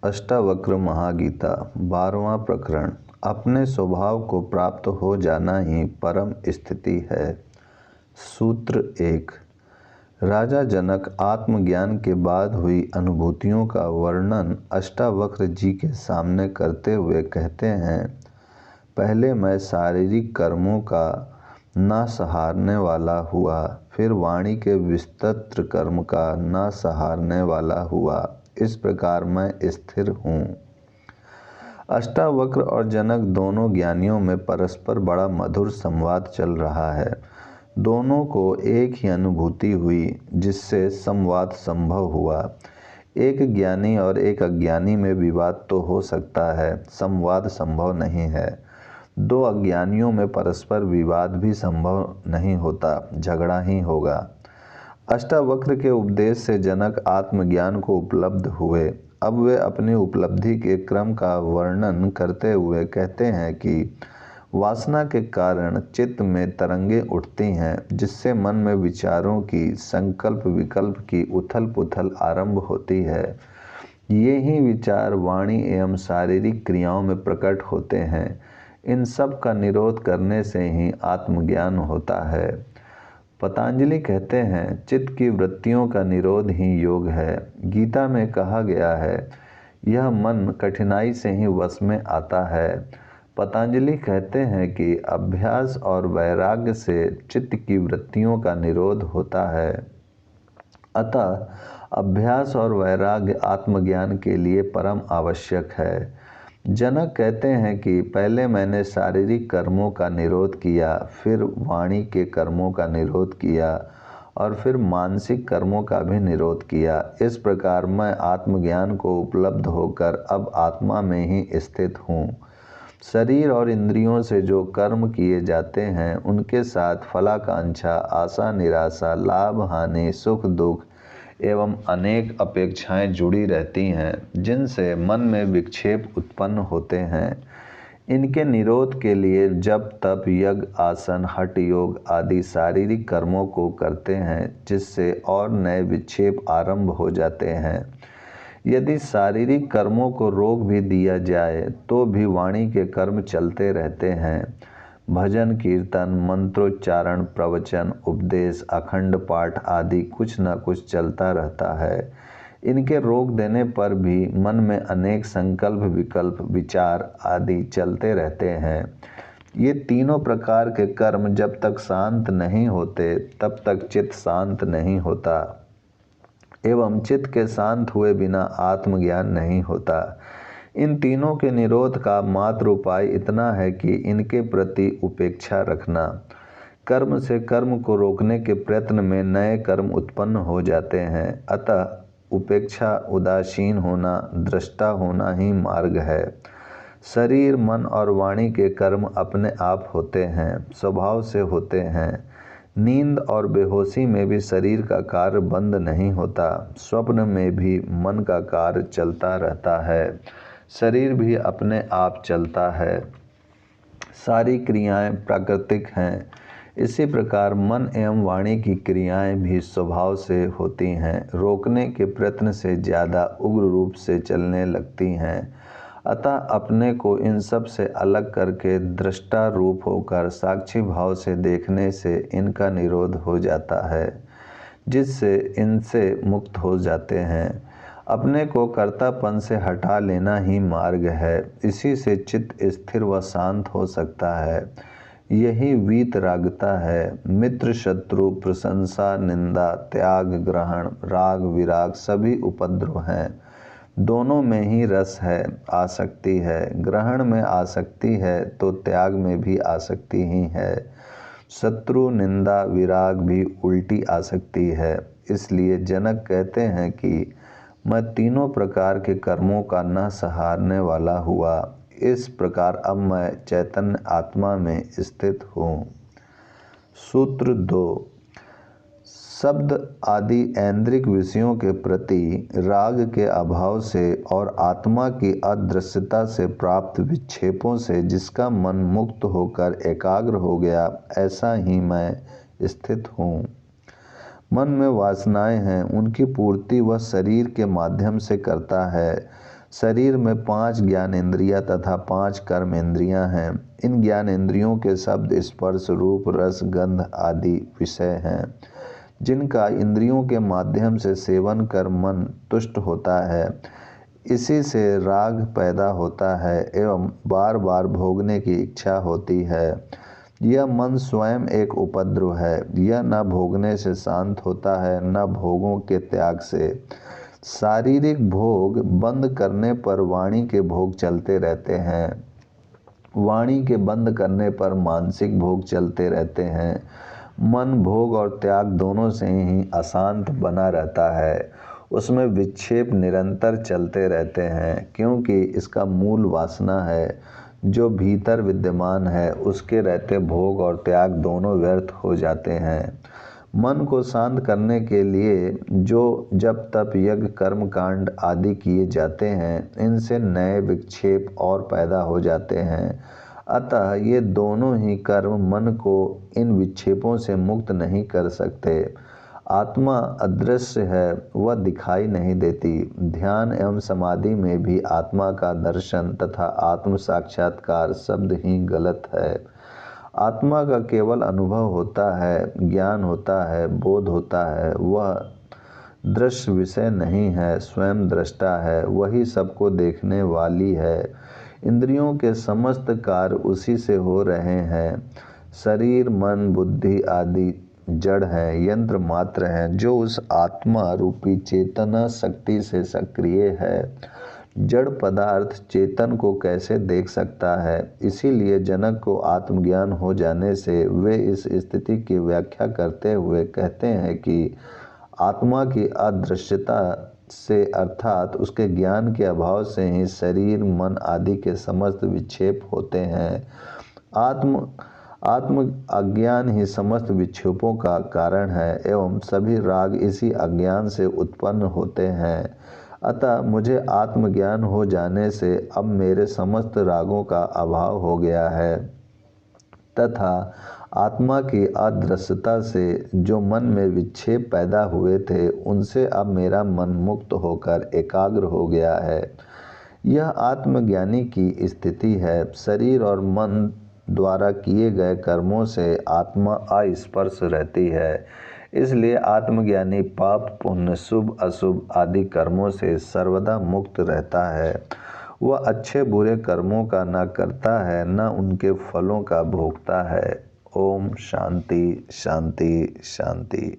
अष्टावक्र महागीता 12वां प्रकरण। अपने स्वभाव को प्राप्त हो जाना ही परम स्थिति है। सूत्र 1। राजा जनक आत्मज्ञान के बाद हुई अनुभूतियों का वर्णन अष्टावक्र जी के सामने करते हुए कहते हैं, पहले मैं शारीरिक कर्मों का न सहारने वाला हुआ, फिर वाणी के विस्तृत कर्म का न सहारने वाला हुआ। इस प्रकार मैं स्थिर हूँ। अष्टावक्र और जनक दोनों ज्ञानियों में परस्पर बड़ा मधुर संवाद चल रहा है। दोनों को एक ही अनुभूति हुई, जिससे संवाद संभव हुआ। एक ज्ञानी और एक अज्ञानी में विवाद तो हो सकता है, संवाद संभव नहीं है। दो अज्ञानियों में परस्पर विवाद भी संभव नहीं होता, झगड़ा ही होगा। अष्टावक्र के उपदेश से जनक आत्मज्ञान को उपलब्ध हुए। अब वे अपनी उपलब्धि के क्रम का वर्णन करते हुए कहते हैं कि वासना के कारण चित्त में तरंगें उठती हैं, जिससे मन में विचारों की, संकल्प विकल्प की उथल पुथल आरंभ होती है। ये ही विचार वाणी एवं शारीरिक क्रियाओं में प्रकट होते हैं। इन सब का निरोध करने से ही आत्मज्ञान होता है। पतंजलि कहते हैं, चित्त की वृत्तियों का निरोध ही योग है। गीता में कहा गया है, यह मन कठिनाई से ही वश में आता है। पतंजलि कहते हैं कि अभ्यास और वैराग्य से चित्त की वृत्तियों का निरोध होता है। अतः अभ्यास और वैराग्य आत्मज्ञान के लिए परम आवश्यक है। जनक कहते हैं कि पहले मैंने शारीरिक कर्मों का निरोध किया, फिर वाणी के कर्मों का निरोध किया और फिर मानसिक कर्मों का भी निरोध किया। इस प्रकार मैं आत्मज्ञान को उपलब्ध होकर अब आत्मा में ही स्थित हूँ। शरीर और इंद्रियों से जो कर्म किए जाते हैं, उनके साथ फलाकांक्षा, आशा निराशा, लाभ हानि, सुख दुख एवं अनेक अपेक्षाएं जुड़ी रहती हैं, जिनसे मन में विक्षेप उत्पन्न होते हैं। इनके निरोध के लिए जब तप, यज्ञ, आसन, हठ योग आदि शारीरिक कर्मों को करते हैं, जिससे और नए विक्षेप आरंभ हो जाते हैं। यदि शारीरिक कर्मों को रोक भी दिया जाए तो भी वाणी के कर्म चलते रहते हैं। भजन, कीर्तन, मंत्रोच्चारण, प्रवचन, उपदेश, अखंड पाठ आदि कुछ न कुछ चलता रहता है। इनके रोक देने पर भी मन में अनेक संकल्प, विकल्प, विचार आदि चलते रहते हैं। ये तीनों प्रकार के कर्म जब तक शांत नहीं होते, तब तक चित्त शांत नहीं होता एवं चित्त के शांत हुए बिना आत्मज्ञान नहीं होता। इन तीनों के निरोध का मात्र उपाय इतना है कि इनके प्रति उपेक्षा रखना। कर्म से कर्म को रोकने के प्रयत्न में नए कर्म उत्पन्न हो जाते हैं। अतः उपेक्षा, उदासीन होना, दृष्टा होना ही मार्ग है। शरीर, मन और वाणी के कर्म अपने आप होते हैं, स्वभाव से होते हैं। नींद और बेहोशी में भी शरीर का कार्य बंद नहीं होता। स्वप्न में भी मन का कार्य चलता रहता है। शरीर भी अपने आप चलता है। सारी क्रियाएं प्राकृतिक हैं। इसी प्रकार मन एवं वाणी की क्रियाएं भी स्वभाव से होती हैं, रोकने के प्रयत्न से ज़्यादा उग्र रूप से चलने लगती हैं। अतः अपने को इन सब से अलग करके दृष्टा रूप होकर साक्षी भाव से देखने से इनका निरोध हो जाता है, जिससे इनसे मुक्त हो जाते हैं। अपने को कर्तापन से हटा लेना ही मार्ग है। इसी से चित्त स्थिर व शांत हो सकता है। यही वीतरागता है। मित्र, शत्रु, प्रशंसा, निंदा, त्याग, ग्रहण, राग, विराग सभी उपद्रव हैं। दोनों में ही रस है, आसक्ति है। ग्रहण में आसक्ति है तो त्याग में भी आसक्ति ही है। शत्रु, निंदा, विराग भी उल्टी आसक्ति है। इसलिए जनक कहते हैं कि मैं तीनों प्रकार के कर्मों का न सहारने वाला हुआ। इस प्रकार अब मैं चैतन्य आत्मा में स्थित हूँ। सूत्र 2। शब्द आदि ऐन्द्रिक विषयों के प्रति राग के अभाव से और आत्मा की अदृश्यता से प्राप्त विक्षेपों से जिसका मन मुक्त होकर एकाग्र हो गया, ऐसा ही मैं स्थित हूँ। मन में वासनाएं हैं, उनकी पूर्ति वह शरीर के माध्यम से करता है। शरीर में 5 ज्ञानेंद्रियाँ तथा 5 कर्मेंद्रियाँ हैं। इन ज्ञानेंद्रियों के शब्द, स्पर्श, रूप, रस, गंध आदि विषय हैं, जिनका इंद्रियों के माध्यम से सेवन कर मन तुष्ट होता है। इसी से राग पैदा होता है एवं बार बार भोगने की इच्छा होती है। यह मन स्वयं एक उपद्रव है। यह न भोगने से शांत होता है, न भोगों के त्याग से। शारीरिक भोग बंद करने पर वाणी के भोग चलते रहते हैं। वाणी के बंद करने पर मानसिक भोग चलते रहते हैं। मन भोग और त्याग दोनों से ही अशांत बना रहता है। उसमें विक्षेप निरंतर चलते रहते हैं, क्योंकि इसका मूल वासना है जो भीतर विद्यमान है। उसके रहते भोग और त्याग दोनों व्यर्थ हो जाते हैं। मन को शांत करने के लिए जो जप तप यज्ञ कर्म कांड आदि किए जाते हैं, इनसे नए विक्षेप और पैदा हो जाते हैं। अतः ये दोनों ही कर्म मन को इन विक्षेपों से मुक्त नहीं कर सकते। आत्मा अदृश्य है, वह दिखाई नहीं देती। ध्यान एवं समाधि में भी आत्मा का दर्शन तथा आत्म साक्षात्कार शब्द ही गलत है। आत्मा का केवल अनुभव होता है, ज्ञान होता है, बोध होता है। वह दृश्य विषय नहीं है, स्वयं दृष्टा है, वही सबको देखने वाली है। इंद्रियों के समस्त कार्य उसी से हो रहे हैं। शरीर, मन, बुद्धि आदि जड़ हैं, यंत्र मात्र हैं, जो उस आत्मा रूपी चेतना शक्ति से सक्रिय है। जड़ पदार्थ चेतन को कैसे देख सकता है? इसीलिए जनक को आत्मज्ञान हो जाने से वे इस स्थिति की व्याख्या करते हुए कहते हैं कि आत्मा की अदृश्यता से अर्थात उसके ज्ञान के अभाव से ही शरीर, मन आदि के समस्त विक्षेप होते हैं। आत्म अज्ञान ही समस्त विक्षेपों का कारण है एवं सभी राग इसी अज्ञान से उत्पन्न होते हैं। अतः मुझे आत्मज्ञान हो जाने से अब मेरे समस्त रागों का अभाव हो गया है तथा आत्मा की अदृश्यता से जो मन में विक्षेप पैदा हुए थे, उनसे अब मेरा मन मुक्त होकर एकाग्र हो गया है। यह आत्मज्ञानी की स्थिति है। शरीर और मन द्वारा किए गए कर्मों से आत्मा अस्पर्श रहती है। इसलिए आत्मज्ञानी पाप पुण्य शुभ अशुभ आदि कर्मों से सर्वदा मुक्त रहता है। वह अच्छे बुरे कर्मों का न करता है, न उनके फलों का भोगता है। ओम शांति शांति शांति।